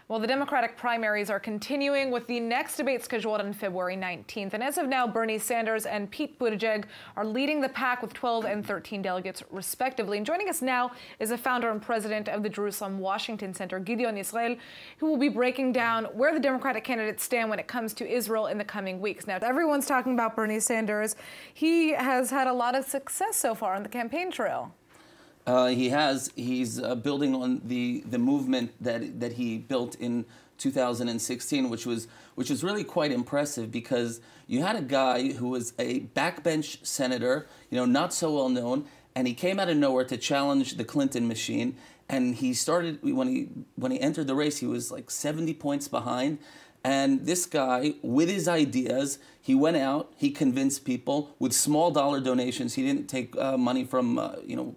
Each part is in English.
Well, the Democratic primaries are continuing with the next debate scheduled on February 19th. And as of now, Bernie Sanders and Pete Buttigieg are leading the pack with 12 and 13 delegates, respectively. And joining us now is the founder and president of the Jerusalem Washington Center, Gideon Israel, who will be breaking down where the Democratic candidates stand when it comes to Israel in the coming weeks. Now, everyone's talking about Bernie Sanders. He has had a lot of success so far on the campaign trail. He has. He's building on the movement that he built in 2016, which was really quite impressive, because you had a guy who was a backbench senator, not so well known, and he came out of nowhere to challenge the Clinton machine. And he started when he entered the race, he was like 70 points behind. And this guy, with his ideas, he went out, he convinced people with small dollar donations. He didn't take money from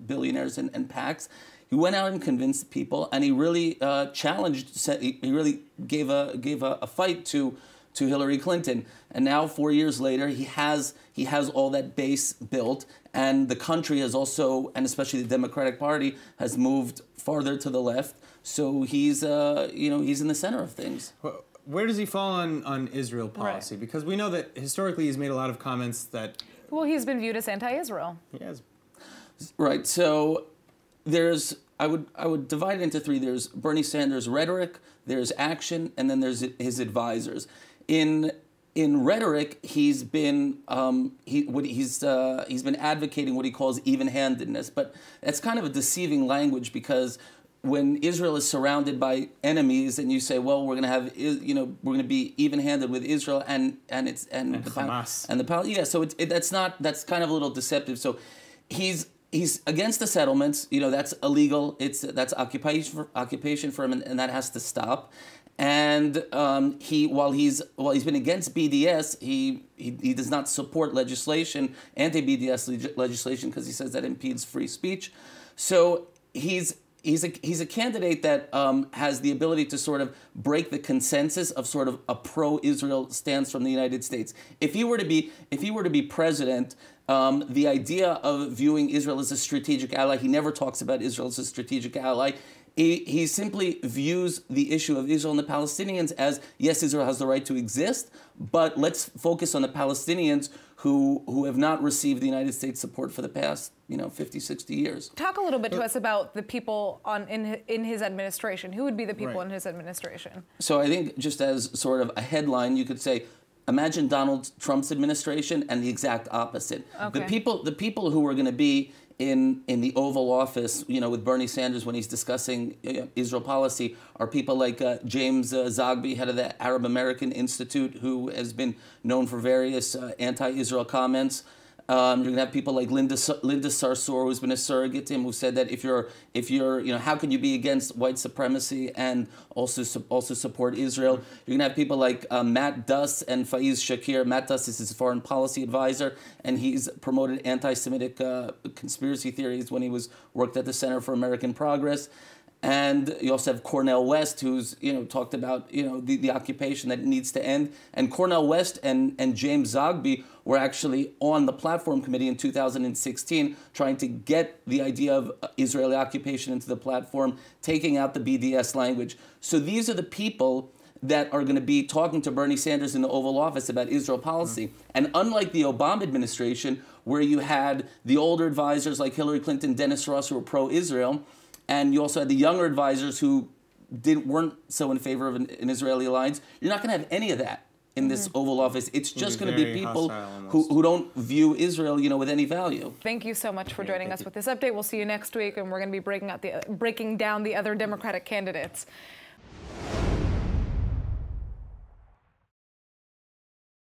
billionaires and PACs. He went out and convinced people, and he really challenged. He really gave a fight to Hillary Clinton. And now, 4 years later, he has all that base built, and the country has also, and especially the Democratic Party, has moved farther to the left. So he's he's in the center of things. Well, where does he fall on Israel policy? Right. Because we know that historically he's made a lot of comments that... Well, he's been viewed as anti-Israel. He has. Right. So I would divide it into three. There's Bernie Sanders' rhetoric, there's action, and then there's his advisors. In rhetoric, he's been advocating what he calls even-handedness, but that's kind of a deceiving language, because when Israel is surrounded by enemies, and you say, well, we're going to have, we're going to be even-handed with Israel and Hamas and the yeah. So that's kind of a little deceptive. So he's against the settlements. That's illegal. That's occupation for him, and that has to stop. And while he's been against BDS, he does not support legislation, anti-BDS legislation, because he says that impedes free speech. So he's a candidate that has the ability to sort of break the consensus of sort of a pro-Israel stance from the United States. If he were to be president, the idea of viewing Israel as a strategic ally, he never talks about Israel as a strategic ally. He simply views the issue of Israel and the Palestinians as, yes, Israel has the right to exist, but let's focus on the Palestinians who have not received the United States support for the past 50, 60 years. Talk a little bit to us about the people in his administration. Who would be the people in his administration? So I think, just as sort of a headline, you could say, imagine Donald Trump's administration and the exact opposite. Okay. The people who are going to be in the Oval Office, with Bernie Sanders when he's discussing Israel policy, are people like James Zogby, head of the Arab American Institute, who has been known for various anti-Israel comments. You're going to have people like Linda Sarsour, who's been a surrogate to him, who said that if you're, how can you be against white supremacy and also support Israel? You're going to have people like Matt Duss and Faiz Shakir. Matt Duss is his foreign policy advisor, and he's promoted anti-Semitic conspiracy theories when he worked at the Center for American Progress. And you also have Cornel West, who's talked about the occupation that needs to end. And Cornel West and James Zogby were actually on the platform committee in 2016, trying to get the idea of Israeli occupation into the platform, taking out the BDS language. So these are the people that are going to be talking to Bernie Sanders in the Oval Office about Israel policy. And unlike the Obama administration, where you had the older advisors like Hillary Clinton, Dennis Ross, who were pro-Israel, and you also had the younger advisors who weren't so in favor of an Israeli alliance, you're not going to have any of that in this Oval Office. It's just going to be people who don't view Israel, with any value. Thank you so much for joining us with this update. We'll see you next week, and we're going to be breaking down the other Democratic candidates.